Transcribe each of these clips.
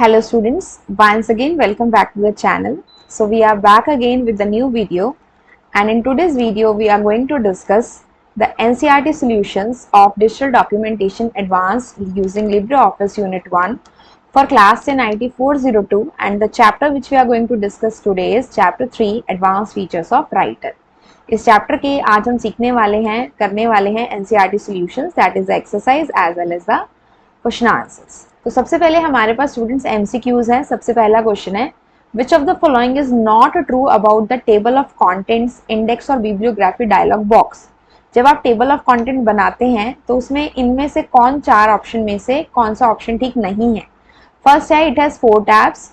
Hello students, once again welcome back to the channel. So we are back again with the new video, and in today's video we are going to discuss the NCERT solutions of digital documentation advanced using LibreOffice Unit 1 for class 10 IT 402, and the chapter which we are going to discuss today is chapter 3 advanced features of writer. इस chapter के आज हम सीखने वाले हैं करने वाले हैं NCERT solutions, that is the exercise as well as the question answers. तो सबसे पहले हमारे पास स्टूडेंट्स एमसीक्यूज हैं। सबसे पहला क्वेश्चन है, which of the following is not true about the table of contents index और बिब्लियोग्राफी डायलॉग बॉक्स। जब आप टेबल ऑफ कंटेंट बनाते हैं तो उसमें इनमें से कौन चार ऑप्शन में से कौन सा ऑप्शन ठीक नहीं है। फर्स्ट है, इट हैज 4 टैब्स।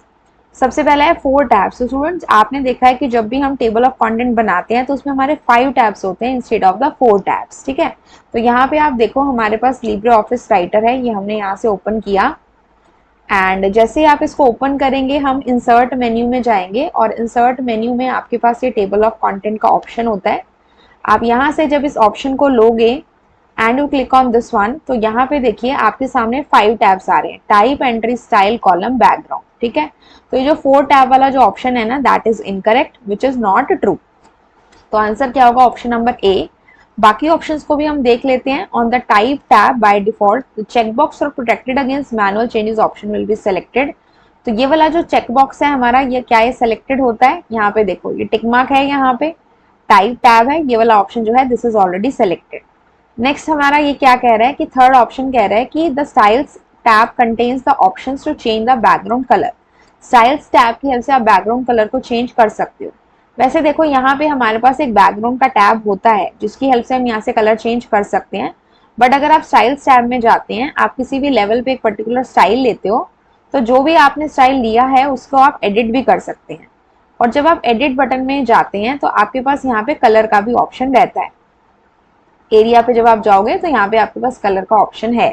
सबसे पहला है 4 टैब्स। तो स्टूडेंट्स आपने देखा है कि जब भी हम टेबल ऑफ कंटेंट बनाते हैं तो उसमें हमारे 5 टैब्स होते हैं इंस्टेड ऑफ द 4 टैब्स। ठीक है, तो यहाँ पे आप देखो हमारे पास लिब्रे ऑफिस राइटर है, ये हमने यहाँ से ओपन किया एंड जैसे ही आप इसको ओपन करेंगे हम इंसर्ट मेन्यू में जाएंगे और इंसर्ट मेन्यू में आपके पास ये टेबल ऑफ कंटेंट का ऑप्शन होता है। आप यहाँ से जब इस ऑप्शन को लोगे and you click on this one, तो यहाँ पे देखिए आपके सामने 5 टैब्स आ रहे हैं, type, entry, style, column, background. ठीक है, तो ये जो 4 टैब वाला जो ऑप्शन है ना, that is incorrect, which is not true. तो आंसर क्या होगा, ऑप्शन नंबर ए। बाकी ऑप्शंस को भी हम देख लेते हैं। On the type tab by default the checkbox और protected against manual changes option will be selected. तो ये वाला जो चेकबॉक्स है हमारा, ये क्या है, सिलेक्टेड होता है। यहाँ पे देखो ये टिक मार्क है, यहाँ पे टाइप टैब है, ये वाला ऑप्शन जो है this is already selected. Next हमारा ये क्या कह रहा है कि थर्ड ऑप्शन कह रहा है कि the styles tab contains the options to change the background colour. Styles tab की हेल्प से आप बैकग्राउंड कलर को चेंज कर सकते हो। वैसे देखो यहाँ पे हमारे पास एक बैकग्राउंड का टैब होता है जिसकी हेल्प से हम यहाँ से कलर चेंज कर सकते हैं, बट अगर आप स्टाइल्स टैब में जाते हैं, आप किसी भी लेवल पे एक पर्टिकुलर स्टाइल लेते हो, तो जो भी आपने स्टाइल लिया है उसको आप एडिट भी कर सकते हैं। और जब आप एडिट बटन में जाते हैं तो आपके पास यहाँ पे कलर का भी ऑप्शन रहता है। एरिया पे जब आप जाओगे तो यहाँ पे आपके पास कलर का ऑप्शन है।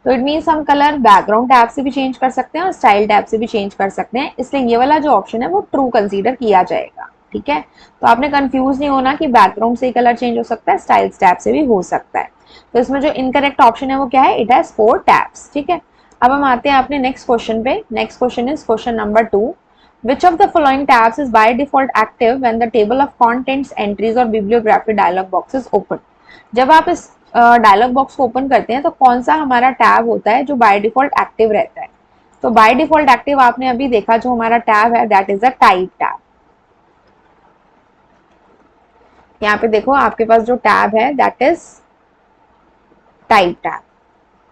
तो इट मीन्स हम कलर बैकग्राउंड टैब से भी चेंज कर सकते हैं और स्टाइल टैब से भी चेंज कर सकते हैं, इसलिए ये वाला जो ऑप्शन है वो ट्रू कंसीडर किया जाएगा। ठीक है, तो आपने कंफ्यूज नहीं होना कि बैकग्राउंड से ही कलर चेंज हो सकता है, स्टाइल्स टैब से भी हो सकता है। तो इसमें जो इनकरेक्ट ऑप्शन है वो क्या है, इट हैज 4 टैब्स। ठीक है, अब हम आते हैं अपने नेक्स्ट क्वेश्चन पे। Next question is question number 2, which of the following tabs is by default active when the table of contents entries or bibliography dialog box is open। जब आप इस डायलॉग बॉक्स को ओपन करते हैं तो कौन सा हमारा टैब होता है जो बाय डिफॉल्ट एक्टिव रहता है। तो बाय डिफॉल्ट एक्टिव आपने अभी देखा जो हमारा टैब है that is a type tab. यहाँ पे देखो आपके पास जो टैब है that is type tab.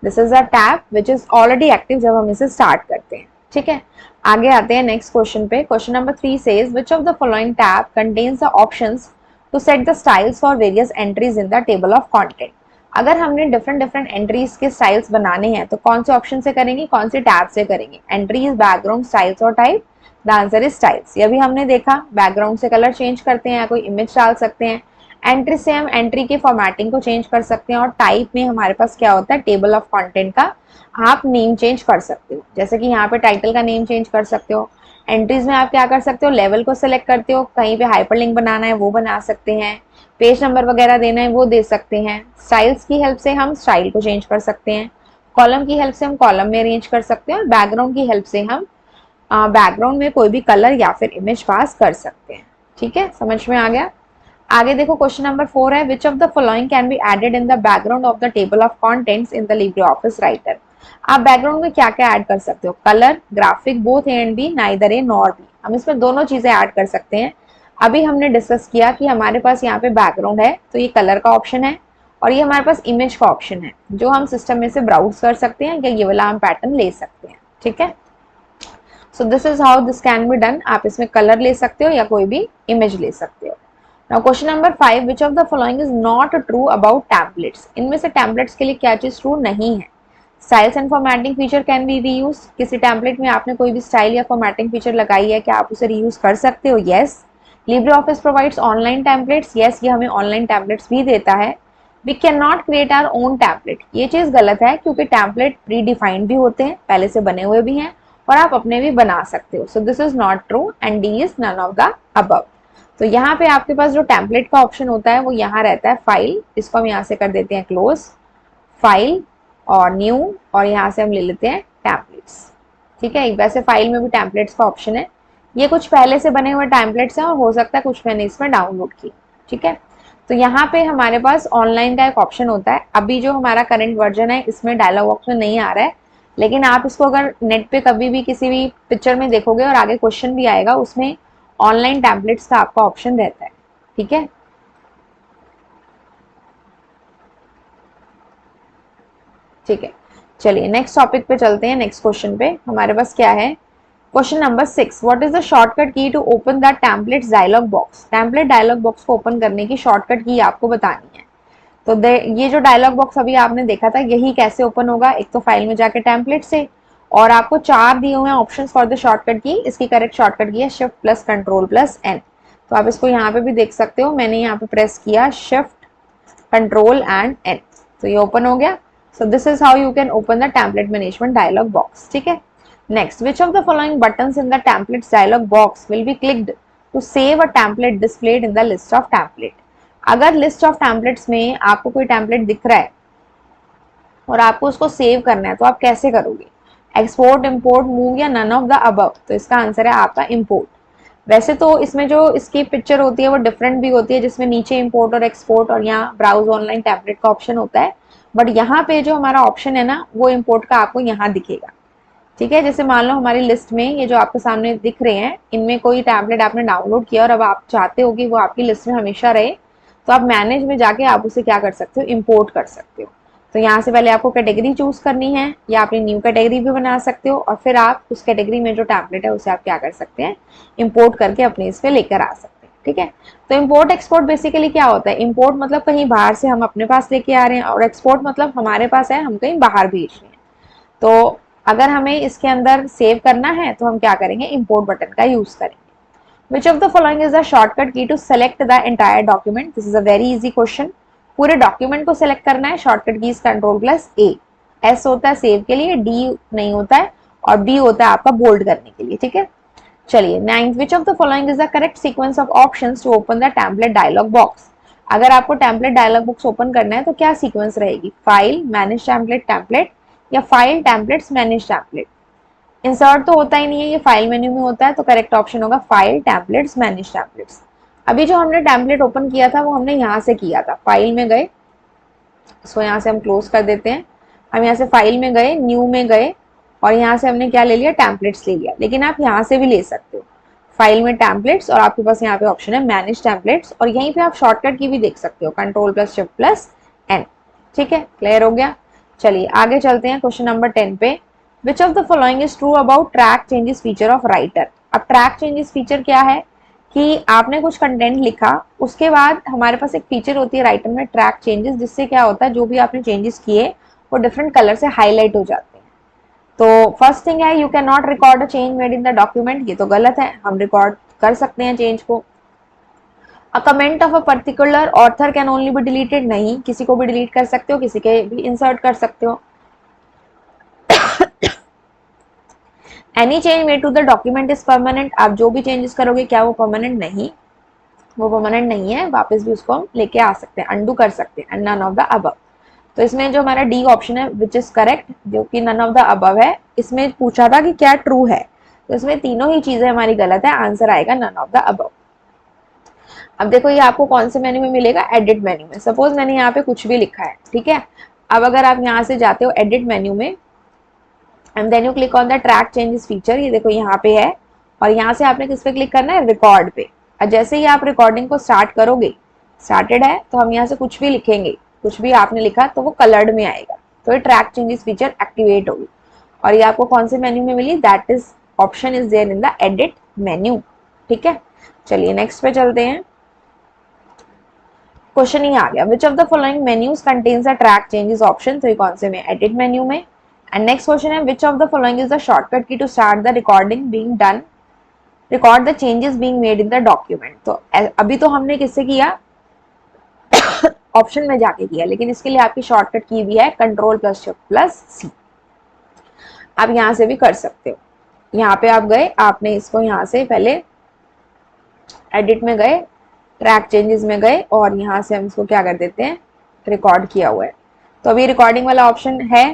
This is a tab which is already active जब हम इसे स्टार्ट करते हैं। ठीक है, आगे आते हैं नेक्स्ट क्वेश्चन पे। Question number 3 says which of the following tab contains the options to set the styles for various entries in the table of content. अगर हमने डिफरेंट एंट्रीज के स्टाइल्स बनाने हैं तो कौन से ऑप्शन से करेंगे, कौन से टैब से करेंगे, एंट्रीज, बैकग्राउंड, स्टाइल्स और type. The answer is styles. ये भी हमने देखा, बैकग्राउंड से कलर चेंज करते हैं या कोई इमेज डाल सकते हैं, एंट्री से हम एंट्री की फॉर्मेटिंग को चेंज कर सकते हैं, और टाइप में हमारे पास क्या होता है, टेबल ऑफ कंटेंट का आप नेम चेंज कर सकते हो, जैसे कि यहाँ पे टाइटल का नेम चेंज कर सकते हो। एंट्रीज में आप क्या कर सकते हो, लेवल को सिलेक्ट करते हो, कहीं पे हाइपरलिंक बनाना है वो बना सकते हैं, पेज नंबर वगैरह देना है वो दे सकते हैं। स्टाइल्स की हेल्प से हम स्टाइल को चेंज कर सकते हैं, कॉलम की हेल्प से हम कॉलम में अरेंज कर सकते हैं, और बैकग्राउंड की हेल्प से हम बैकग्राउंड में कोई भी कलर या फिर इमेज पास कर सकते हैं। ठीक है, समझ में आ गया। आगे देखो क्वेश्चन नंबर 4 है, which of the following can be added in the background of the table of contents in the LibreOffice Writer. आप बैकग्राउंड में क्या क्या ऐड कर सकते हो, colour, graphic, both A and B, neither A nor B. हम इसमें दोनों चीजें ऐड कर सकते हैं। अभी हमने डिस्कस किया कि हमारे पास यहाँ पे बैकग्राउंड है तो ये कलर का ऑप्शन है, और ये हमारे पास इमेज का ऑप्शन है जो हम सिस्टम में से ब्राउज कर सकते हैं, या ये वाला हम पैटर्न ले सकते हैं। ठीक है, सो this is how this can be done. आप इसमें कलर ले सकते हो या कोई भी इमेज ले सकते हो। Now question number 5, which of the following is not true about templates. इनमें से टैम्पलेट्स के लिए क्या चीज ट्रू नहीं है। Styles and formatting feature can be reuse. किसी टैम्पलेट में आपने कोई भी स्टाइल या फॉर्मेटिंग फीचर लगाई है, क्या आप उसे रीयूज कर सकते हो, yes. LibreOffice provides online templates, yes, ये हमें ऑनलाइन टैम्पलेट्स भी देता है। We can not create our own template, ये चीज गलत है क्योंकि टैम्पलेट प्री डिफाइंड भी होते हैं, पहले से बने हुए भी हैं, और आप अपने भी बना सकते हो। So this is not true and D is none of the above. तो यहाँ पे आपके पास जो टैम्पलेट का ऑप्शन होता है वो यहाँ रहता है फाइल, इसको हम यहाँ से कर देते हैं क्लोज, फाइल और न्यू, और यहाँ से हम ले लेते हैं टैम्पलेट्स। ठीक है, वैसे फाइल में भी टेम्पलेट्स का ऑप्शन है। ये कुछ पहले से बने हुए टेम्पलेट्स हैं और हो सकता है कुछ मैंने इसमें डाउनलोड की। ठीक है, तो यहाँ पे हमारे पास ऑनलाइन का एक ऑप्शन होता है। अभी जो हमारा करंट वर्जन है इसमें डायलॉग बॉक्स में नहीं आ रहा है, लेकिन आप इसको अगर नेट पे कभी भी किसी भी पिक्चर में देखोगे और आगे क्वेश्चन भी आएगा, उसमें ऑनलाइन टेम्पलेट्स का आपका ऑप्शन रहता है। ठीक है, ठीक है, चलिए नेक्स्ट टॉपिक पे चलते हैं। नेक्स्ट क्वेश्चन पे हमारे पास क्या है, question number 6, what is the shortcut key to open the templates dialog box. Template dialog box को ओपन करने की शॉर्टकट की आपको बतानी है। तो ये जो डायलॉग बॉक्स अभी आपने देखा था, यही कैसे ओपन होगा, एक तो फाइल में जाके टेम्पलेट से, और आपको 4 दिए हुए हैं ऑप्शन फॉर द शॉर्टकट की। इसकी करेक्ट शॉर्टकट की है shift plus control plus N. तो आप इसको यहाँ पे भी देख सकते हो, मैंने यहाँ पे प्रेस किया शिफ्ट कंट्रोल एंड एन, तो ये ओपन हो गया। So this is how you can open the template management dialog box. ठीक है, next, which of the following buttons in the templates dialog box will be clicked to save a template displayed in the list of template. अगर list of templates में आपको कोई template दिख रहा है और आपको उसको सेव करना है, तो आप कैसे करोगे, एक्सपोर्ट, इंपोर्ट, मूव या नन ऑफ द अबव। तो इसका आंसर है आपका इंपोर्ट। वैसे तो इसमें जो इसकी पिक्चर होती है वो डिफरेंट भी होती है, जिसमें नीचे इंपोर्ट और एक्सपोर्ट और यहाँ ब्राउज ऑनलाइन टेम्पलेट का ऑप्शन होता है, बट यहाँ पे जो हमारा ऑप्शन है ना, वो इंपोर्ट का आपको यहाँ दिखेगा। ठीक है, जैसे मान लो हमारी लिस्ट में ये जो आपके सामने दिख रहे हैं, इनमें कोई टैबलेट आपने डाउनलोड किया और अब आप चाहते हो कि वो आपकी लिस्ट में हमेशा रहे, तो आप मैनेज में जाके आप उसे क्या कर सकते हो, इंपोर्ट कर सकते हो। तो यहाँ से पहले आपको कैटेगरी चूज करनी है, या अपनी न्यू कैटेगरी भी बना सकते हो, और फिर आप उस कैटेगरी में जो टैबलेट है उसे आप क्या कर सकते हैं, इंपोर्ट करके अपने इस पे लेकर आ सकते हैं। ठीक है, तो इंपोर्ट एक्सपोर्ट बेसिकली क्या होता है, इंपोर्ट मतलब कहीं बाहर से हम अपने पास लेके आ रहे हैं, और एक्सपोर्ट मतलब हमारे पास है, हम कहीं बाहर भेज रहे हैं। तो अगर हमें इसके अंदर सेव करना है तो हम क्या करेंगे, इंपोर्ट बटन का यूज करेंगे। Which of the following is the shortcut key to select the entire document. This is a very easy question. पूरे डॉक्यूमेंट को सेलेक्ट करना है, शॉर्टकट की कंट्रोल प्लस ए। एस होता है सेव के लिए, डी नहीं होता है, और बी होता है आपका बोल्ड करने के लिए। ठीक है, चलिए ninth, which of the following is the correct sequence of options to open the template dialog box. अगर आपको टेम्पलेट डायलॉग बॉक्स ओपन करना है तो क्या सीक्वेंस रहेगी, फाइल, मैनेज टेम्पलेट, टेम्पलेट, या file, templates, manage template. Insert तो होता ही नहीं है, ये फाइल मेन्यू में होता है, तो करेक्ट ऑप्शन होगा फाइल, टेम्पलेट्स, मैनेज टेम्पलेट्स। अभी जो हमने टेम्पलेट ओपन किया था वो हमने यहाँ से किया था, फाइल में गए, इसको यहाँ से हम क्लोज कर देते हैं। हम यहाँ से फाइल में गए, न्यू में गए, और यहाँ से हमने क्या ले लिया, टेम्पलेट्स ले लिया। लेकिन आप यहाँ से भी ले सकते हो, फाइल में टेम्पलेट्स, और आपके पास यहाँ पे ऑप्शन है मैनेज टेम्पलेट्स, और यहीं पे आप शॉर्टकट की भी देख सकते हो, control plus shift plus N. ठीक है, क्लियर हो गया। चलिए आगे चलते हैं क्वेश्चन नंबर 10 पे। विच of the following is true about track changes feature of writer. अब ट्रैक चेंजेस फीचर क्या है कि आपने कुछ कंटेंट लिखा, उसके बाद हमारे पास एक फीचर होती है राइटर में, ट्रैक चेंजेस, जिससे क्या होता है जो भी आपने चेंजेस किए वो डिफरेंट कलर से हाईलाइट हो जाते हैं। तो फर्स्ट थिंग है, you can not record a change made in the document. ये तो गलत है, हम रिकॉर्ड कर सकते हैं चेंज को। A comment of a particular author can only be deleted. नहीं, किसी को भी डिलीट कर सकते हो, किसी के भी इंसर्ट कर सकते हो। Any change made to the document is permanent. आप जो भी चेंजेस करोगे क्या वो परमानेंट नहीं, वो परमानेंट नहीं है, वापस भी उसको हम लेके आ सकते हैं, अंडू कर सकते हैं। And none of the above. तो इसमें जो हमारा डी ऑप्शन है विच इज करेक्ट, जो कि नन ऑफ द अबव है, इसमें पूछा था कि क्या ट्रू है, तो इसमें तीनों ही चीजें हमारी गलत है, आंसर आएगा नन ऑफ द अबव। अब देखो ये आपको कौन से मेन्यू में मिलेगा, एडिट मेन्यू में। सपोज मैंने यहाँ पे कुछ भी लिखा है, ठीक है। अब अगर आप यहाँ से जाते हो एडिट मेन्यू में, and then you click on the track changes feature, ये देखो यहाँ पे है, और यहाँ से आपने किस पे क्लिक करना है, रिकॉर्ड पे। और जैसे ही आप रिकॉर्डिंग को स्टार्ट करोगे, स्टार्टेड है, तो हम यहाँ से कुछ भी लिखेंगे, कुछ भी आपने लिखा तो वो कलर्ड में आएगा, तो ये ट्रैक चेंजेस फीचर एक्टिवेट होगी। और ये आपको कौन से मेन्यू में मिली, that is option is there in the edit menu. ठीक है, चलिए नेक्स्ट पे चलते हैं। क्वेश्चन ही आ गया, which of the following menus contains a track changes option. तो ये कौन से में, एडिट मेन्यू में। एंड नेक्स्ट क्वेश्चन है, which of the following is the shortcut key to start the recording being done, record the changes being made in the document. तो अभी तो हमने किससे किया, ऑप्शन में जाके किया, लेकिन इसके लिए आपकी शॉर्टकट की भी है कंट्रोल प्लस शिफ्ट प्लस सी। आप यहाँ से भी कर सकते हो। यहाँ पे आप गए, आपने इसको यहाँ से पहले एडिट में गए, ट्रैक चेंजेस में गए, और यहाँ से हम इसको क्या कर देते हैं, रिकॉर्ड किया हुआ है। तो अभी रिकॉर्डिंग वाला ऑप्शन है,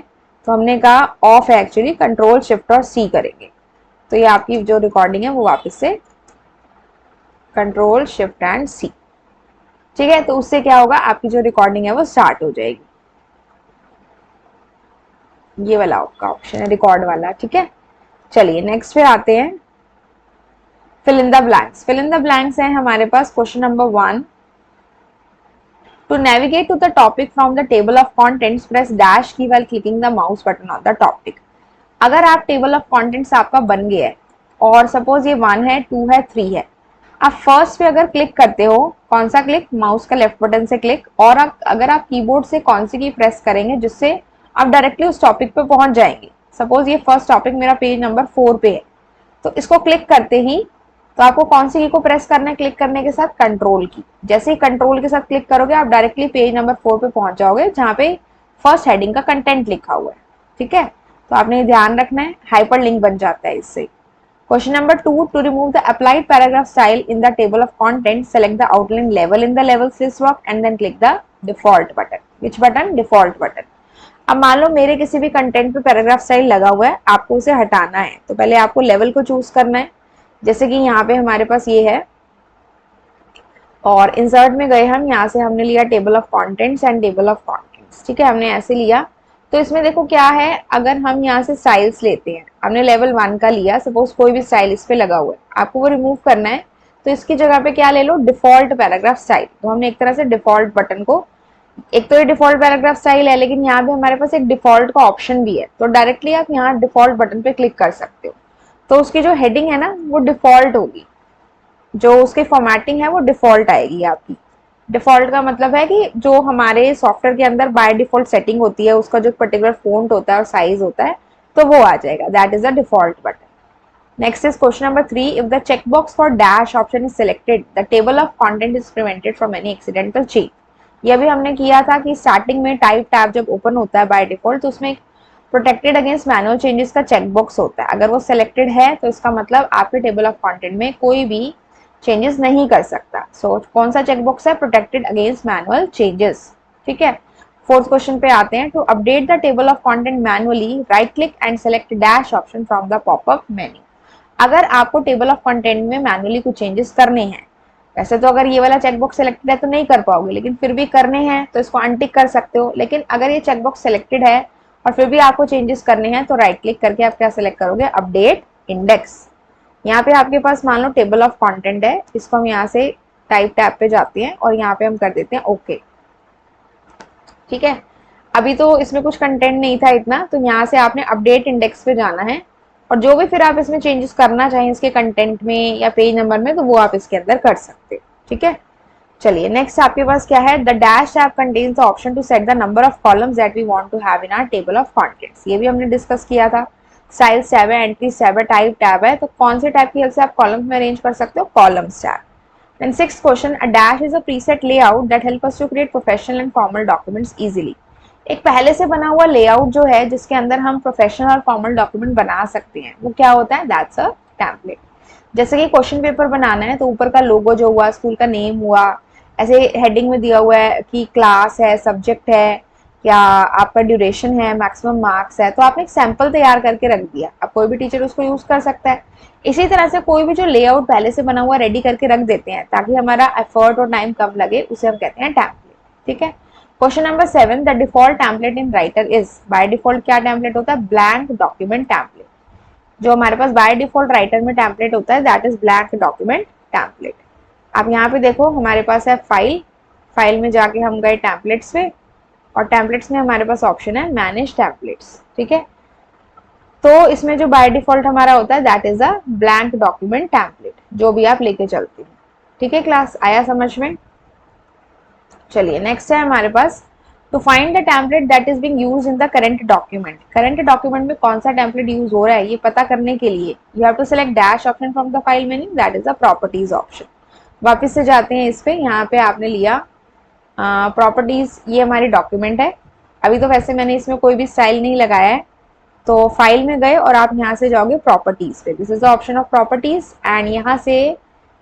तो हमने कहा ऑफ है एक्चुअली, कंट्रोल शिफ्ट और सी करेंगे तो ये आपकी जो रिकॉर्डिंग है वो वापस से कंट्रोल शिफ्ट एंड सी, ठीक है। तो उससे क्या होगा, आपकी जो रिकॉर्डिंग है वो स्टार्ट हो जाएगी। ये वाला आपका ऑप्शन है रिकॉर्ड वाला, ठीक है। चलिए नेक्स्ट पे आते हैं, fill in the blanks. Fill in the blanks है हमारे पास question number 1, to navigate to the topic from the table of contents press dash key while clicking the mouse button on the topic. अगर आप table of contents आपका बन गया है और सपोज ये 1 है, 2 है, 3 है, आप फर्स्ट पे अगर क्लिक करते हो, कौन सा क्लिक, माउस का लेफ्ट बटन से क्लिक, और अगर आप कीबोर्ड से कौन सी की प्रेस करेंगे जिससे आप डायरेक्टली उस टॉपिक पे पहुंच जाएंगे। सपोज ये फर्स्ट टॉपिक मेरा पेज नंबर 4 पे है, तो इसको क्लिक करते ही तो आपको कौन सी की को प्रेस करना है, क्लिक करने के साथ कंट्रोल की। जैसे ही कंट्रोल के साथ क्लिक करोगे आप डायरेक्टली पेज नंबर 4 पे पहुंच जाओगे जहाँ पे फर्स्ट हेडिंग का कंटेंट लिखा हुआ है, ठीक है। तो आपने ध्यान रखना है, हाइपर लिंक बन जाता है इससे। Question number 2, to remove the applied paragraph style in the table of contents, select the outline level in the levels list box and then click the default button. Which button? Default button. अब मान लो मेरे किसी भी content पे paragraph style लगा हुआ है, आपको उसे हटाना है तो पहले आपको लेवल को चूज करना है। जैसे कि यहाँ पे हमारे पास ये है और इंसर्ट में गए हम, यहाँ से हमने लिया table of contents and table of contents, ठीक है, हमने ऐसे लिया। तो इसमें देखो क्या है, अगर हम यहाँ से स्टाइल्स लेते हैं, हमने लेवल 1 का लिया, सपोज कोई भी स्टाइल इस पे लगा हुआ है, आपको वो रिमूव करना है तो इसकी जगह पे क्या ले लो, डिफॉल्ट पैराग्राफ स्टाइल। तो हमने एक तरह से डिफॉल्ट बटन को, एक तो ये डिफॉल्ट पैराग्राफ स्टाइल है लेकिन यहाँ पे हमारे पास एक डिफॉल्ट का ऑप्शन भी है, तो डायरेक्टली आप यहाँ डिफॉल्ट बटन पे क्लिक कर सकते हो। तो उसकी जो हेडिंग है ना वो डिफॉल्ट होगी, जो उसकी फॉर्मेटिंग है वो डिफॉल्ट आएगी आपकी। डिफॉल्ट का मतलब है कि जो हमारे सॉफ्टवेयर के अंदर बाय डिफॉल्ट सेटिंग होती है, उसका जो पर्टिकुलर फॉन्ट होता है और साइज होता है, तो वो आ जाएगा, that is a default button. Next is question number 3, if the checkbox for dash option is selected the table of content is prevented from any accidental change. यह भी हमने किया था कि स्टार्टिंग में टाइप टैब जब ओपन होता है बाय डिफॉल्ट तो उसमें प्रोटेक्टेड अगेंस्ट मैनुअल चेंजेस का चेकबॉक्स होता है, अगर वो सिलेक्टेड है तो इसका मतलब आपके टेबल ऑफ कंटेंट में कोई भी चेंजेस नहीं कर सकता। सो कौन सा चेकबॉक्स है, प्रोटेक्टेड अगेंस्ट मैनुअल चेंजेस, ठीक है। फोर्थ क्वेश्चन पे आते हैं, to update the table of content manually right click and select dash option from the popup menu. अगर आपको टेबल ऑफ कंटेंट में मैनुअली कुछ चेंजेस करने हैं, वैसे तो अगर ये वाला चेकबॉक्स सेलेक्टेड है तो नहीं कर पाओगे, लेकिन फिर भी करने हैं तो इसको अनटिक कर सकते हो। लेकिन अगर ये चेकबॉक्स सेलेक्टेड है और फिर भी आपको चेंजेस करने हैं तो राइट क्लिक करके आप क्या सेलेक्ट करोगे, अपडेट इंडेक्स। यहाँ पे आपके पास मान लो टेबल ऑफ कंटेंट है, इसको हम यहाँ से टाइप टैब पे जाते हैं और यहाँ पे हम कर देते हैं ओके, ठीक है। अभी तो इसमें कुछ कंटेंट नहीं था इतना, तो यहाँ से आपने अपडेट इंडेक्स पे जाना है और जो भी फिर आप इसमें चेंजेस करना चाहें इसके कंटेंट में या पेज नंबर में, तो वो आप इसके अंदर कर सकते हो, ठीक है। चलिए नेक्स्ट आपके पास क्या है, the dash tab contains the option to set the number of columns that we want to have in our table of contents. ये भी हमने डिस्कस किया था। स्टाइल्स टैब है, एंट्रीज टैब है, टाइप टैब है, तो कौन से टैब की हेल्प से आप कॉलम्स में अरेंज कर सकते हो, columns tab. Then sixth question, a dash is a preset layout that help us to create professional and formal documents easily. एक पहले से बना हुआ लेआउट जो है जिसके अंदर हम प्रोफेशनल और फॉर्मल डॉक्यूमेंट बना सकते हैं, वो क्या होता है, दैट्स अ टेम्पलेट। जैसे कि क्वेश्चन पेपर बनाना है तो ऊपर का लोगो जो हुआ, स्कूल का नेम हुआ, ऐसे हेडिंग में दिया हुआ है कि क्लास है, सब्जेक्ट है, या आपका ड्यूरेशन है, मैक्सिमम मार्क्स है, तो आपने एक सैंपल तैयार करके रख दिया, अब कोई भी टीचर उसको यूज कर सकता है। इसी तरह से कोई भी जो लेआउट पहले से बना हुआ रेडी करके रख देते हैं ताकि हमारा एफर्ट और टाइम कम लगे, उसे हम कहते हैं टेम्पलेट, ठीक है। Question number 7, the default template in writer is, by default क्या टेम्पलेट होता है, ब्लैंक डॉक्यूमेंट टेम्पलेट। जो हमारे पास बाय डिफॉल्ट राइटर में टेम्पलेट होता है that is blank document template. आप यहाँ पे देखो हमारे पास है फाइल, फाइल में जाके हम गए टेम्पलेट्स पे और टेम्पलेट्स में हमारे पास ऑप्शन है मैनेज टेम्पलेट्स, ठीक है। तो इसमें जो बाय डिफॉल्ट हमारा होता है that is a blank document template, जो भी आप लेके चलते हैं, ठीक है। क्लास आया समझ में। चलिए नेक्स्ट है हमारे पास, to find the template that is being used in the current document. Current document में कौन सा टेम्पलेट यूज हो रहा है ये पता करने के लिए you have to select dash option from the file menu, that is the properties option. वापस से जाते हैं इस पे, यहाँ पे आपने लिया प्रॉपर्टीज, ये हमारी डॉक्यूमेंट है। अभी तो वैसे मैंने इसमें कोई भी स्टाइल नहीं लगाया है, तो फाइल में गए और आप यहाँ से जाओगे प्रॉपर्टीज पे, this is the option of properties and यहाँ से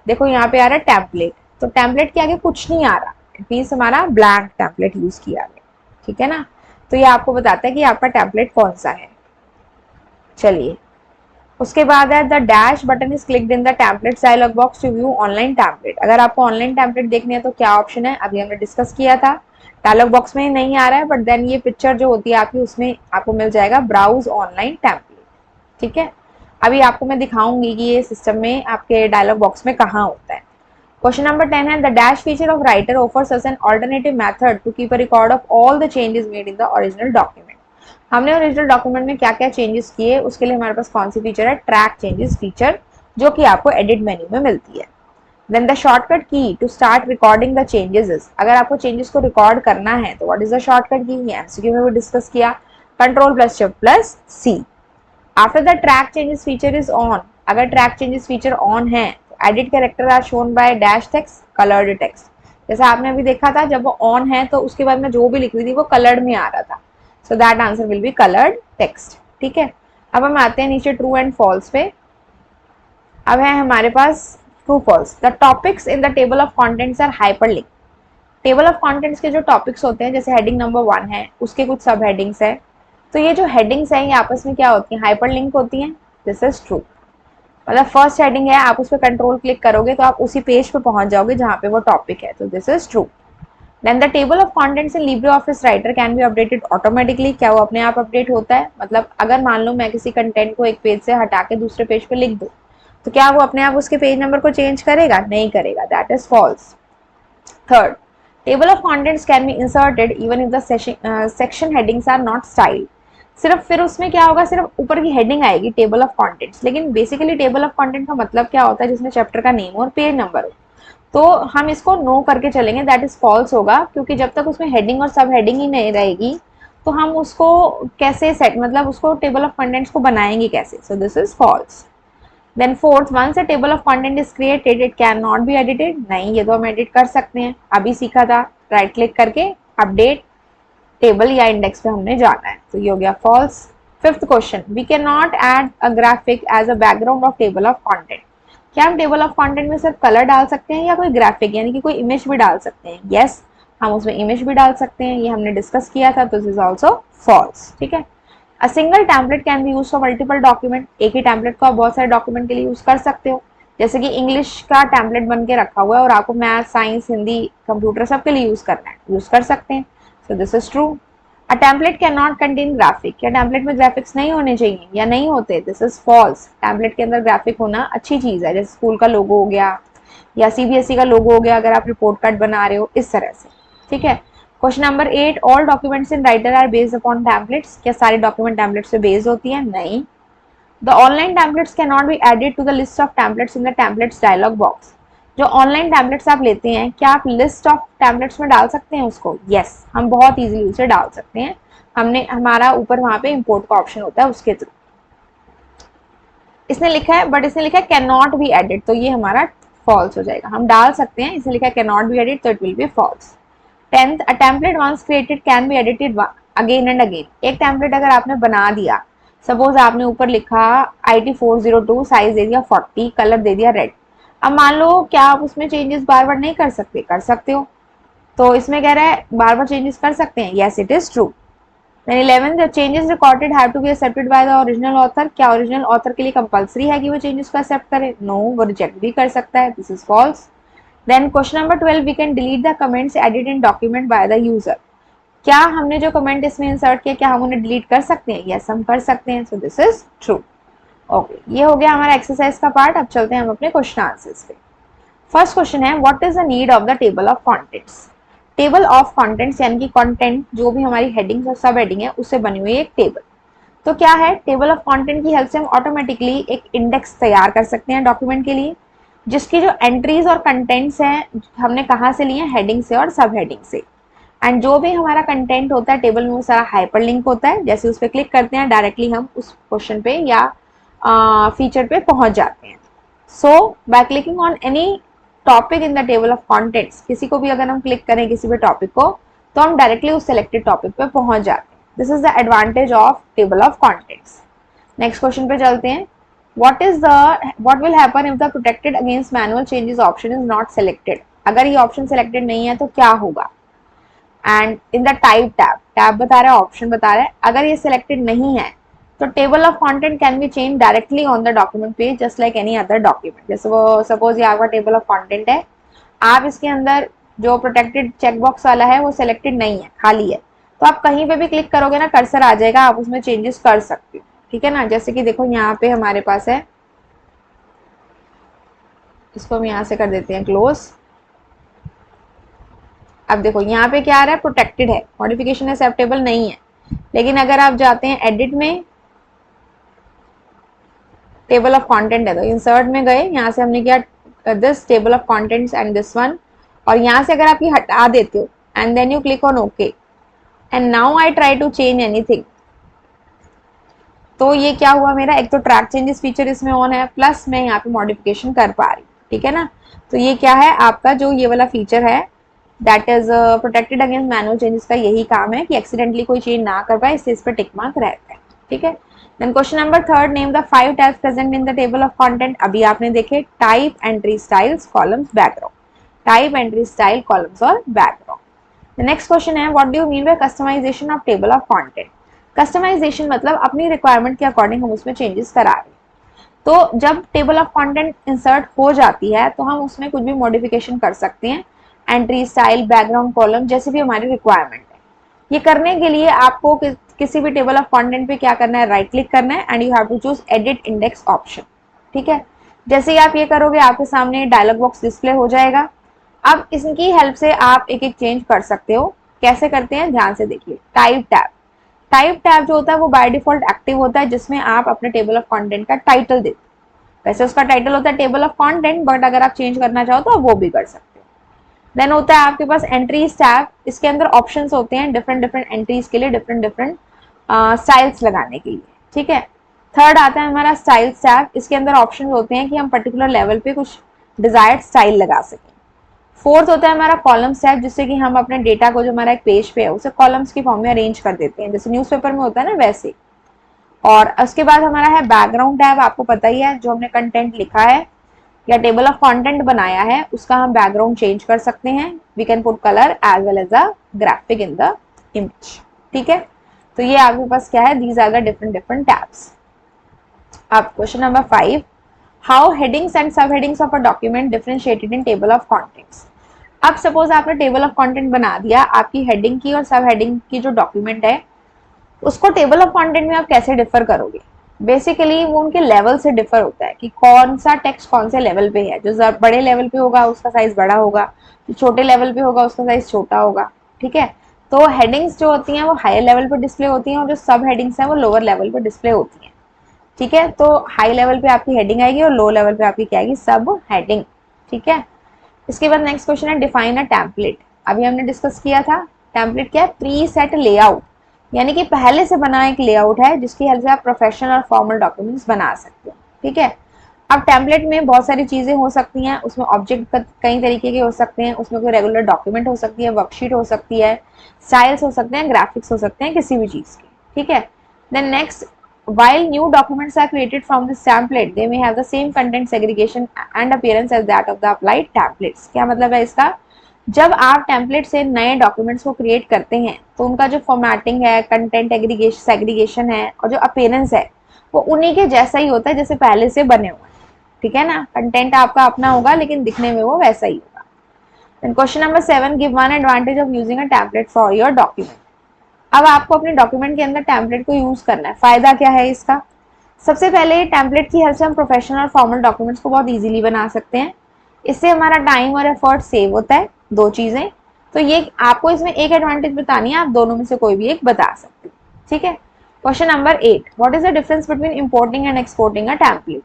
देखो यहाँ पे आ रहा है टेम्पलेट, तो टेम्पलेट के आगे कुछ नहीं आ रहा, इट मीन्स हमारा ब्लैंक टेम्पलेट यूज किया गया, ठीक है ना। तो ये आपको बताता है कि आपका टेम्पलेट कौन सा है। चलिए, उसके बाद है the dash button is clicked in the template dialog box to view online template. अगर आपको ऑनलाइन टेम्पलेट देखनी है तो क्या ऑप्शन है, अभी हमने डिस्कस किया था, डायलॉग बॉक्स में नहीं आ रहा है, बट देन ये पिक्चर जो होती है आपकी उसमें आपको मिल जाएगा ब्राउज ऑनलाइन टेम्पलेट। ठीक है, अभी आपको मैं दिखाऊंगी कि ये सिस्टम में आपके डायलॉग बॉक्स में कहाँ होता है। क्वेश्चन नंबर 10 है the dash feature of Writer offers us an alternative method to keep a record of all the changes made in the original document. हमने ओरिजिनल डॉक्यूमेंट में क्या क्या चेंजेस किए, उसके लिए हमारे पास कौन सी फीचर है, ट्रैक चेंजेस फीचर, जो कि आपको एडिट मेन्यू में मिलती है। Then the shortcut key to start recording the changes is, अगर आपको चेंजेस को रिकॉर्ड करना है तो व्हाट इज द शॉर्टकट की, ये एमसीक्यू में भी डिस्कस किया, control plus shift plus C. After the track changes feature is on, अगर ट्रैक चेंजेस फीचर ऑन है तो edit character are shown by dash text coloured text. जैसा आपने अभी देखा था, जब वो ऑन है तो उसके बाद में जो भी लिख रही थी वो कलर्ड में आ रहा था, so that answer will be coloured text. ठीक है, अब हम आते हैं नीचे ट्रू एंड फॉल्स पे। अब है हमारे पास true false. The topics in the table of contents are hyperlink. Table of contents के जो टॉपिक्स होते हैं, जैसे हेडिंग नंबर 1 है, उसके कुछ सब हेडिंग्स है, तो ये जो हेडिंग्स हैं ये आपस में क्या होती हैं, हाइपरलिंक होती हैं। This is true. मतलब फर्स्ट हेडिंग है, आप उस पर कंट्रोल क्लिक करोगे तो आप उसी पेज पे पहुंच जाओगे जहां पे वो टॉपिक है, तो this is true. Then the table of contents in LibreOffice Writer can be updated automatically. क्या वो अपने आप अपडेट होता है, मतलब अगर मान लो मैं किसी कंटेंट को एक पेज से हटा के दूसरे पेज पे लिख दूं तो क्या वो अपने आप उसके पेज नंबर को चेंज करेगा, नहीं करेगा, that is false. Third, table of contents can be inserted even if the section headings are not styled. सिर्फ फिर उसमें क्या होगा, सिर्फ ऊपर की हेडिंग आएगी टेबल ऑफ कंटेंट्स, लेकिन बेसिकली टेबल ऑफ कंटेंट का मतलब क्या होता है, जिसमें चैप्टर का नेम और पेज नंबर हो। तो हम इसको नो करके चलेंगे, दैट इज फॉल्स होगा, क्योंकि जब तक उसमें हेडिंग और सब हेडिंग ही नहीं रहेगी तो हम उसको कैसे सेट, मतलब उसको टेबल ऑफ कंटेंट्स को बनाएंगे कैसे, so this is false. Then fourth, once a table of content is created it can not be edited. नहीं, ये तो हम एडिट कर सकते हैं, अभी सीखा था, राइट क्लिक करके अपडेट टेबल या इंडेक्स पे हमने जाना है, तो ये हो गया false. Fifth question, we can not add a graphic as a background of table of content. क्या हम टेबल ऑफ कंटेंट में सिर्फ कलर डाल सकते हैं या कोई ग्राफिक यानी कि कोई इमेज भी डाल सकते हैं? यस, हम उसमें इमेज भी डाल सकते हैं, ये हमने डिस्कस किया था, तो दिस इज आल्सो फॉल्स। ठीक है, a single template can be use for multiple document. एक ही टेम्पलेट को आप बहुत सारे डॉक्यूमेंट के लिए यूज कर सकते हो, जैसे कि इंग्लिश का टेम्पलेट बन के रखा हुआ है और आपको मैथ, साइंस, हिंदी, कंप्यूटर सबके लिए यूज करना है, यूज कर सकते हैं, सो this is true. A template can not contain graphic. क्या टेम्पलेट में ग्राफिक्स नहीं होने चाहिए या नहीं होते? This is false. टेम्पलेट के अंदर ग्राफिक होना अच्छी चीज है, जैसे स्कूल का लोगो हो गया या सीबीएसई का लोगो हो गया, अगर आप रिपोर्ट कार्ड बना रहे हो, इस तरह से। ठीक है, question number 8, all documents in Writer are based upon templates. क्या सारी डॉक्यूमेंट टेम्पलेट्स पे बेस्ड होती है? नहीं। The online templates can not be added to the list of templates in the templates dialog box. जो ऑनलाइन टेम्पलेट्स आप लेते हैं, क्या आप लिस्ट ऑफ टेम्पलेट्स में डाल सकते हैं उसको? यस, हम बहुत इजीली उसे डाल सकते हैं, हमने हमारा ऊपर वहां पे इंपोर्ट का ऑप्शन होता है उसके थ्रू। इसने लिखा है, बट इसने लिखा है कैन नॉट बी एडिड, तो ये हमारा फॉल्स हो जाएगा। हम डाल सकते हैं, इसने लिखा है कैन नॉट बी एडिड, तो it will be false. 10th, a template once created can be edited again and again. एक टेम्पलेट अगर आपने बना दिया, सपोज आपने ऊपर लिखा IT402, साइज दे दिया 40, कलर दे दिया रेड, अब मान लो क्या आप उसमें चेंजेस बार बार नहीं कर सकते? कर सकते हो, तो इसमें कह रहा है बार बार चेंजेस कर सकते हैं, yes it is true. Then 11, the changes recorded have to be accepted by the original author. क्या ओरिजिनल ऑथर के लिए कंपलसरी है कि वो चेंजेस को एक्सेप्ट करे? नो, वो रिजेक्ट भी कर सकता है, this is false. Then question number 12, we can delete the comments edit in document by the user. क्या हमने जो कमेंट इसमें इंसर्ट किया, क्या हम उन्हें डिलीट कर सकते हैं? यस, हम कर सकते हैं, सो दिस इज ट्रू। ओके, ये हो गया हमारा एक्सरसाइज का पार्ट। अब चलते हैं हम अपने क्वेश्चन आंसर्स पे। फर्स्ट क्वेश्चन है, what is the need of the table of contents. Table of contents यानी कि कंटेंट जो भी हमारी हेडिंग्स और सब हेडिंग है उससे बनी हुई एक टेबल। तो क्या है, टेबल ऑफ कंटेंट की हेल्प से हम ऑटोमेटिकली एक इंडेक्स तैयार कर सकते हैं डॉक्यूमेंट के लिए, जिसकी जो एंट्रीज और कंटेंट्स हैं हमने कहाँ से लिए हैं? हेडिंग से और सब हेडिंग से। एंड जो भी हमारा कंटेंट होता है टेबल में वो सारा हाइपर लिंक होता है, जैसे उस पर क्लिक करते हैं डायरेक्टली हम उस क्वेश्चन पे या फीचर पे पहुंच जाते हैं। So by clicking on any topic in the table of contents, किसी को भी अगर हम क्लिक करें किसी भी टॉपिक को, तो हम डायरेक्टली उस सिलेक्टेड टॉपिक पे पहुंच जाते हैं। This is the advantage of table of contents. Next question पे चलते हैं। what will happen if the protected against manual changes option is not selected? अगर ये ऑप्शन सिलेक्टेड नहीं है तो क्या होगा? And in the type tab, tab बता रहा है, ऑप्शन बता रहा है, अगर ये सिलेक्टेड नहीं है तो table of content can be change directly on the document page just like any other document. जैसे वो सपोज ये आपका टेबल ऑफ कंटेंट है, आप इसके अंदर जो प्रोटेक्टेड चेकबॉक्स वाला है वो सिलेक्टेड नहीं है, खाली है, तो आप कहीं पे भी क्लिक करोगे ना कर्सर आ जाएगा, आप उसमें चेंजेस कर सकते हो, ठीक है ना। जैसे कि देखो यहाँ पे हमारे पास है, इसको हम यहाँ से कर देते हैं क्लोज। अब देखो यहाँ पे क्या आ रहा है, प्रोटेक्टेड है, मॉडिफिकेशन एक्सेप्टेबल नहीं है। लेकिन अगर आप जाते हैं एडिट में, टेबल ऑफ कंटेंट है तो इंसर्ट में गए, यहाँ से हमने किया this table of contents and this one, और यहाँ से अगर आप ये हटा देते हो and then you click on okay and now I try to change anything, तो ये क्या हुआ मेरा, एक तो ट्रैक चेंजेस फीचर इसमें ऑन है, प्लस मैं यहाँ पे मॉडिफिकेशन कर पा रही हूँ, ठीक है ना। तो ये क्या है आपका जो ये वाला फीचर है that is protected against manual changes का यही काम है कि एक्सीडेंटली कोई चेंज ना कर पाए, इससे इस पर टिक मार्क रहता है, ठीक है। Then question number 3, name the 5 tabs present in the table of content. अभी आपने देखे type, entry styles, columns, background, type, entry style, columns और बैकग्राउंड। द नेक्स्ट क्वेश्चन है what do you mean by customization of table of content. Customization मतलब अपनी requirement के according हम उसमें चेंजेस करा रहे हैं। तो जब टेबल ऑफ कंटेंट इंसर्ट हो जाती है तो हम उसमें कुछ भी मॉडिफिकेशन कर सकते हैं, एंट्री स्टाइल, बैकग्राउंड, कॉलम, जैसे भी हमारी रिक्वायरमेंट है। ये करने के लिए आपको किसी भी टेबल ऑफ कंटेंट पे क्या करना है, राइट क्लिक करना है and you have to choose edit index option, ठीक है। जैसे ही आप ये करोगे आपके सामने डायलॉग बॉक्स डिस्प्ले हो जाएगा। अब इसकी हेल्प से आप एक एक चेंज कर सकते हो। कैसे करते हैं ध्यान से देखिए। टाइप टैब, टाइप टैब जो होता है वो बाय डिफॉल्ट एक्टिव होता है, जिसमें आप अपने टेबल ऑफ कंटेंट का टाइटल देते हो। वैसे उसका टाइटल होता है टेबल ऑफ कंटेंट, बट अगर आप चेंज करना चाहो तो आप वो भी कर सकते हो। देन होता है आपके पास एंट्रीज टैब, इसके अंदर ऑप्शंस होते हैं डिफरेंट डिफरेंट एंट्रीज के लिए, डिफरेंट डिफरेंट स्टाइल्स लगाने के लिए, ठीक है। थर्ड आता है हमारा स्टाइल्स टैब, इसके अंदर ऑप्शन होते हैं कि हम पर्टिकुलर लेवल पे कुछ डिजायर्ड स्टाइल लगा सकें। फोर्थ होता है हमारा कॉलम्स टैब, जिससे कि हम अपने डेटा को जो हमारा एक पेज पे है उसे कॉलम्स की फॉर्म में अरेंज कर देते हैं, जैसे न्यूज़पेपर में होता है ना वैसे। और उसके बाद हमारा है बैकग्राउंड टैब, आपको पता ही है जो हमने कंटेंट लिखा है या टेबल ऑफ कंटेंट बनाया है उसका हम बैकग्राउंड चेंज कर सकते हैं। We can put colour as well as a graphic in the image, ठीक है। तो ये आपके पास क्या है, these are the different different tabs. अब question number 5, how headings and sub headings of a document differentiated in table of contents. अब सपोज आपने टेबल ऑफ कंटेंट बना दिया, आपकी हेडिंग की और सब हेडिंग की जो डॉक्यूमेंट है उसको टेबल ऑफ कंटेंट में आप कैसे डिफर करोगे। बेसिकली वो उनके लेवल से डिफर होता है कि कौन सा टेक्स्ट कौन से लेवल पे है। जो बड़े लेवल पे होगा उसका साइज बड़ा होगा, जो छोटे लेवल पे होगा उसका साइज छोटा होगा, ठीक है। तो हेडिंग्स जो होती हैं वो हायर लेवल पे डिस्प्ले होती हैं और जो सब हेडिंग्स हैं वो लोअर लेवल पे डिस्प्ले होती हैं, ठीक है। तो हाई लेवल पे आपकी हेडिंग आएगी और लो लेवल पे आपकी क्या आएगी, सब हेडिंग, ठीक है। इसके बाद नेक्स्ट क्वेश्चन है डिफाइन अ टेम्पलेट। अभी हमने डिस्कस किया था टेम्पलेट क्या है, प्री सेट लेआउट, यानी कि पहले से बना एक लेआउट है जिसकी हेल्प से आप प्रोफेशनल और फॉर्मल डॉक्यूमेंट्स बना सकते हो, ठीक है। अब टेम्पलेट में बहुत सारी चीजें हो सकती हैं, उसमें ऑब्जेक्ट कई तरीके के हो सकते हैं, उसमें कोई रेगुलर डॉक्यूमेंट हो सकती है, वर्कशीट हो सकती है, स्टाइल्स हो सकते हैं, ग्राफिक्स हो सकते हैं, किसी भी चीज के, ठीक है। Then next, while new documents are created from this template they may have the same content segregation and appearance as that of the applied templates। क्या मतलब है इसका, जब आप टेम्पलेट से नए डॉक्यूमेंट्स को क्रिएट करते हैं तो उनका जो फॉर्मेटिंग है, कंटेंट एग्रीगेशन सेग्रीगेशन है और जो अपीयरेंस है वो उन्हीं के जैसा ही होता है जैसे पहले से बने हुए हैं, ठीक है ना। कंटेंट आपका अपना होगा लेकिन दिखने में वो वैसा ही होगा। Question number 7, give one advantage of using a template for your document. अब आपको अपने डॉक्यूमेंट के अंदर टेम्पलेट को यूज करना है, फायदा क्या है इसका। सबसे पहले टेम्पलेट की हेल्प से हम प्रोफेशनल और फॉर्मल डॉक्यूमेंट्स को बहुत इजीली बना सकते हैं। इससे हमारा टाइम और एफर्ट सेव होता है, दो चीजें। तो ये आपको इसमें एक एडवांटेज बतानी है, आप दोनों में से कोई भी एक बता सकते हैं, ठीक है। Question number 8, what is the difference between importing and exporting a template.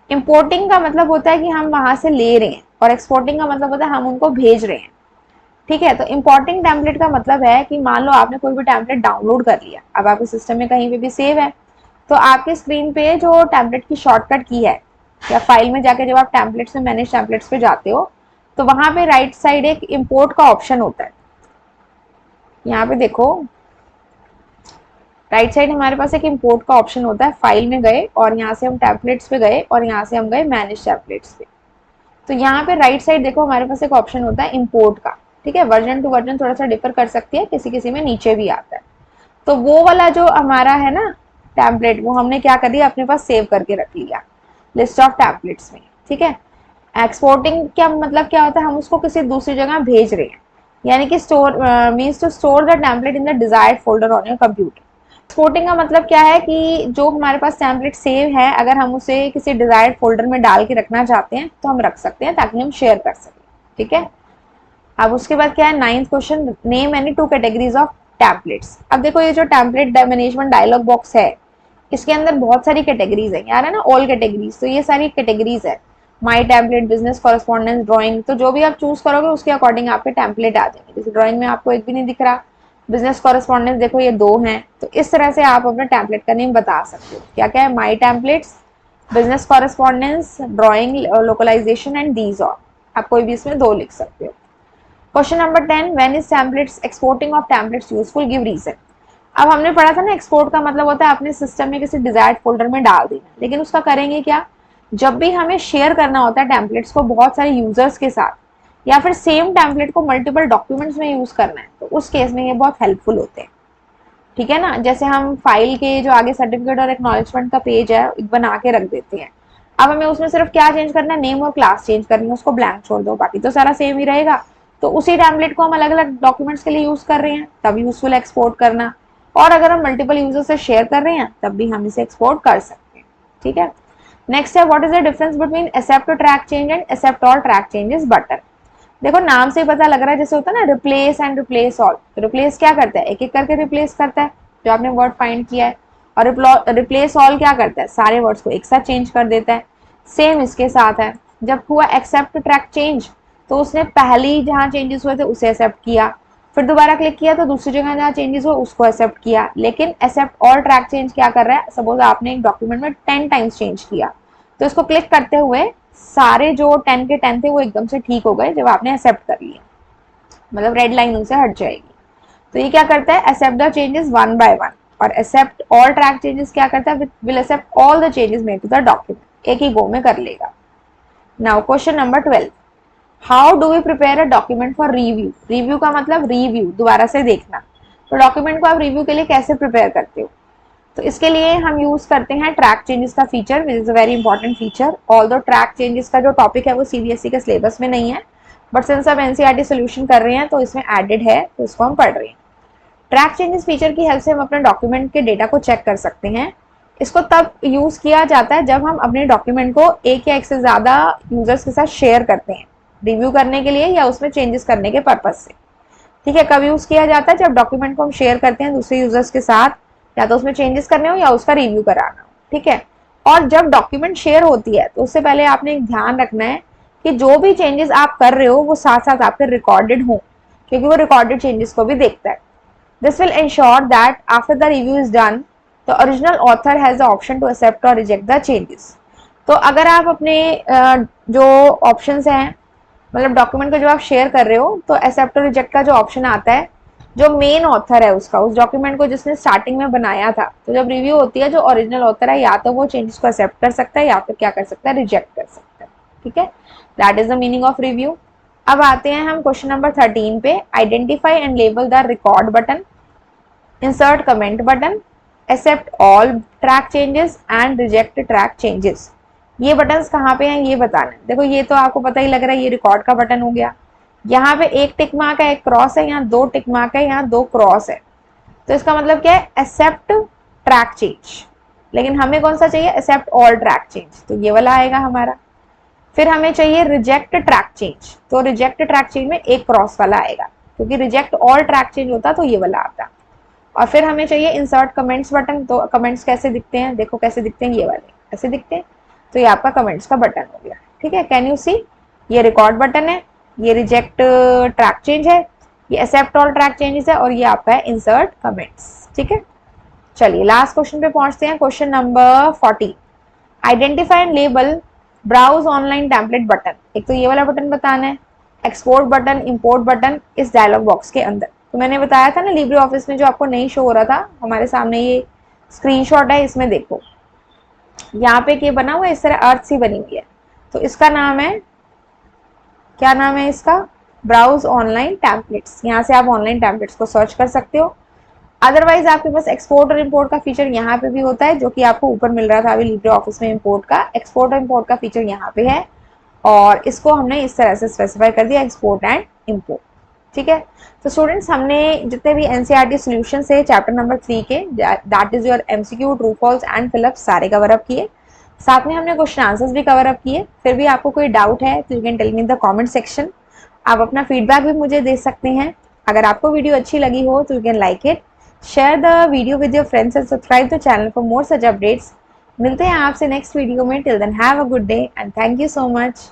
Importing का मतलब होता है कि हम वहां से ले रहे हैं और एक्सपोर्टिंग का मतलब होता है हम उनको भेज रहे हैं, ठीक है। तो इंपोर्टिंग टेम्पलेट का मतलब है कि मान लो आपने कोई भी टेम्पलेट डाउनलोड कर लिया, अब आपके सिस्टम में कहीं पे भी सेव है, तो आपके स्क्रीन पे जो टेम्पलेट की शॉर्टकट की है या फाइल में जाके जब आप टेम्पलेट्स में मैनेज टेम्पलेट्स पे जाते हो तो वहां पे राइट साइड एक इंपोर्ट का ऑप्शन होता है। यहाँ पे देखो राइट साइड हमारे पास एक इंपोर्ट का ऑप्शन होता है, फाइल में गए और यहाँ से हम टेम्पलेट्स पे गए और यहाँ से हम गए मैनेज टेम्पलेट्स पे। तो यहाँ पे राइट साइड देखो हमारे पास एक ऑप्शन होता है इंपोर्ट का, ठीक है, वर्जन टू वर्जन थोड़ा सा डिफर कर सकती है, किसी किसी में नीचे भी आता है। तो वो वाला जो हमारा है ना टेम्पलेट, वो हमने क्या कर दिया, अपने पास सेव करके रख लिया लिस्ट ऑफ टेम्पलेट्स में। ठीक है, एक्सपोर्टिंग क्या मतलब क्या होता है, हम उसको किसी दूसरी जगह भेज रहे हैं, यानी कि store means to store the template in the desired folder on your computer. Exporting का मतलब क्या है कि जो हमारे पास टेम्पलेट सेव है, अगर हम उसे किसी डिजायर्ड फोल्डर में डाल के रखना चाहते हैं तो हम रख सकते हैं, ताकि हम शेयर कर सकें। ठीक है, अब उसके बाद क्या है, 9th question, name any 2 categories of templates. अब देखो ये जो टेम्पलेट मैनेजमेंट डायलॉग बॉक्स है, इसके अंदर बहुत सारी कैटेगरीज है यार, है ना, ऑल कैटेगरीज, तो ये सारी कैटेगरीज है, माई टेम्पलेट, बिजनेस कॉरेस्पॉन्डेंस, ड्राइंग, तो जो भी आप चूज करोगे उसके अकॉर्डिंग आपके टेम्पलेट आ जाएंगे। जैसे ड्राइंग में आपको एक भी नहीं दिख रहा, बिजनेस कॉरेस्पॉन्डेंस देखो ये 2 हैं, तो इस तरह से आप अपने टेम्पलेट का नेम बता सकते हो। क्या क्या है, my templates, business correspondence, drawing, localisation and these all, आप कोई भी इसमें 2 लिख सकते हो। Question number 10, when is templates exporting of templates useful, give reason. अब हमने पढ़ा था ना, एक्सपोर्ट का मतलब होता है अपने सिस्टम में किसी डिजायर्ड फोल्डर में डाल देना, लेकिन उसका करेंगे क्या, जब भी हमें शेयर करना होता है टेम्पलेट्स को बहुत सारे यूजर्स के साथ, या फिर सेम टेम्पलेट को मल्टीपल डॉक्यूमेंट्स में यूज करना है, तो उस केस में ये बहुत हेल्पफुल होते हैं। ठीक है ना, जैसे हम फाइल के जो आगे सर्टिफिकेट और एक्नॉलेजमेंट का पेज है बना के रख देते हैं, अब हमें उसमें सिर्फ क्या चेंज करना है, नेम और क्लास चेंज करनी है, उसको ब्लैंक छोड़ दो, बाकी तो सारा सेम ही रहेगा। तो उसी टेम्पलेट को हम अलग अलग डॉक्यूमेंट्स के लिए यूज कर रहे हैं, तब यूजफुल एक्सपोर्ट करना, और अगर हम मल्टीपल यूजर से शेयर कर रहे हैं तब भी हम इसे एक्सपोर्ट कर सकते हैं। ठीक है, नेक्स्ट है, what is the difference between accept track change and accept all track changes button. देखो नाम से ही पता लग रहा है, जैसे होता है ना replace and replace all, replace क्या करता है, एक एक करके रिप्लेस करता है जो आपने वर्ड फाइंड किया है, और रिप्लेस ऑल क्या करता है, सारे वर्ड्स को एक साथ चेंज कर देता है। सेम इसके साथ है, जब हुआ एक्सेप्ट ट्रैक चेंज तो उसने पहली जहां चेंजेस हुए थे उसे एक्सेप्ट किया, फिर दोबारा क्लिक किया तो दूसरी जगह जहाँ चेंजेस हुए उसको एक्सेप्ट किया। लेकिन एक्सेप्ट ऑल ट्रैक चेंज क्या कर रहा है, सपोज आपने एक डॉक्यूमेंट में 10 टाइम्स चेंज किया, तो इसको क्लिक करते हुए सारे जो 10 के 10 थे वो एकदम से ठीक हो गए जब आपने एक्सेप्ट कर लिया, मतलब रेड लाइन उनसे हट जाएगी। तो ये क्या करता है, accept the changes one by one, और एक्सेप्ट ऑल ट्रैक चेंजेस क्या करता है, will accept all the changes made to the document, एक ही गो में कर लेगा। Now question number 12, how do we prepare a document for review. Review का मतलब रिव्यू, दोबारा से देखना, तो डॉक्यूमेंट को आप रिव्यू के लिए कैसे प्रिपेयर करते हो, तो इसके लिए हम यूज करते हैं ट्रैक चेंजेस का feature, which is a very important feature. Although track changes का जो टॉपिक है वो सीबीएसई के सिलेबस में नहीं है, बट सिंस आप एनसीईआरटी सोल्यूशन कर रहे हैं तो इसमें एडेड है, तो इसको हम पढ़ रहे हैं। ट्रैक चेंजेस फीचर की हेल्प से हम अपने डॉक्यूमेंट के डेटा को चेक कर सकते हैं। इसको तब यूज किया जाता है जब हम अपने डॉक्यूमेंट को एक या एक से ज्यादा यूजर्स के साथ शेयर करते हैं, रिव्यू करने के लिए या उसमें चेंजेस करने के पर्पज से। ठीक है, कब यूज किया जाता है, जब डॉक्यूमेंट को हम शेयर करते हैं दूसरे यूजर्स के साथ, या तो उसमें चेंजेस करने हो या उसका रिव्यू कराना हो। ठीक है, और जब डॉक्यूमेंट शेयर होती है तो उससे पहले आपने एक ध्यान रखना है कि जो भी चेंजेस आप कर रहे हो वो साथ साथ आपके रिकॉर्डेड हो, क्योंकि वो रिकॉर्डेड चेंजेस को भी देखता है। This will ensure that after the review is done the original author has the option to accept और रिजेक्ट द चेंजेस। तो अगर आप अपने जो ऑप्शंस हैं, मतलब डॉक्यूमेंट को जो आप शेयर कर रहे हो, तो एक्सेप्ट और रिजेक्ट का जो ऑप्शन आता है, जो मेन ऑथर है उसका, उस डॉक्यूमेंट को जिसने स्टार्टिंग में बनाया था, तो जब रिव्यू होती है जो ओरिजिनल ऑथर है, या तो वो चेंजेस को एक्सेप्ट कर सकता है या फिर क्या कर सकता है, रिजेक्ट कर सकता है। ठीक है, that is the meaning of review. अब आते हैं हम क्वेश्चन नंबर 13 पे, identify and label the record button, insert comment button, accept all track changes and reject track changes. ये बटन्स कहाँ पे हैं ये बताना है। देखो ये तो आपको पता ही लग रहा है, ये रिकॉर्ड का बटन हो गया, यहाँ पे एक टिक मार्क है, एक क्रॉस है, यहाँ 2 टिक मार्क है, यहाँ 2 क्रॉस है, तो इसका मतलब क्या है, एक्सेप्ट ट्रैक चेंज। लेकिन हमें कौन सा चाहिए, एक्सेप्ट ऑल ट्रैक चेंज, तो ये वाला आएगा हमारा। फिर हमें चाहिए रिजेक्ट ट्रैक चेंज, तो रिजेक्ट ट्रैक चेंज में एक क्रॉस वाला आएगा, क्योंकि रिजेक्ट ऑल ट्रैक चेंज होता तो ये वाला आता। और फिर हमें चाहिए इंसर्ट कमेंट्स बटन, तो कमेंट्स कैसे दिखते हैं, देखो कैसे दिखते हैं, ये वाले ऐसे दिखते हैं, तो ये आपका कमेंट्स का बटन हो गया। ठीक है, कैन यू सी, ये रिकॉर्ड बटन है, ये रिजेक्ट ट्रैक चेंज है, ये एक्सेप्ट ऑल ट्रैक चेंजेस है, और ये आपका है इंसर्ट कमेंट्स। ठीक है, चलिए लास्ट क्वेश्चन पे पहुंचते हैं, question number 40, identify and label browse online template button. एक तो ये वाला बटन बताना है, एक्सपोर्ट बटन, इंपोर्ट बटन इस डायलॉग बॉक्स के अंदर। तो मैंने बताया था ना लिब्रे ऑफिस में जो आपको नहीं शो हो रहा था, हमारे सामने ये स्क्रीनशॉट है, इसमें देखो यहाँ पे क्या बना हुआ है, इस तरह अर्थ सी बनी हुई है, तो इसका नाम है, क्या नाम है इसका, ब्राउज ऑनलाइन टैम्पलेट्स, यहाँ से आप ऑनलाइन टैम्पलेट्स को सर्च कर सकते हो। अदरवाइज आपके पास एक्सपोर्ट और इम्पोर्ट का फीचर यहाँ पे भी होता है, जो कि आपको ऊपर मिल रहा था अभी लिब्रे ऑफिस में इम्पोर्ट का। एक्सपोर्ट और इम्पोर्ट का फीचर यहाँ पे है और इसको हमने इस तरह से स्पेसिफाई कर दिया, एक्सपोर्ट एंड इम्पोर्ट। ठीक है, तो स्टूडेंट्स हमने जितने भी एनसीईआरटी सॉल्यूशंस है चैप्टर नंबर 3 के, that is your MCQ, true false and fill up, सारे कवर अप किए। साथ में हमने क्वेश्चन आंसर्स भी कवर अप किए। फिर भी आपको कोई डाउट है तो you can tell me in the comment section. आप अपना फीडबैक भी मुझे दे सकते हैं। अगर आपको वीडियो अच्छी लगी हो तो you can like it, share the video with your friends and subscribe the channel for more such updates. मिलते हैं आपसे नेक्स्ट वीडियो में। Till then have a good day and thank you so much.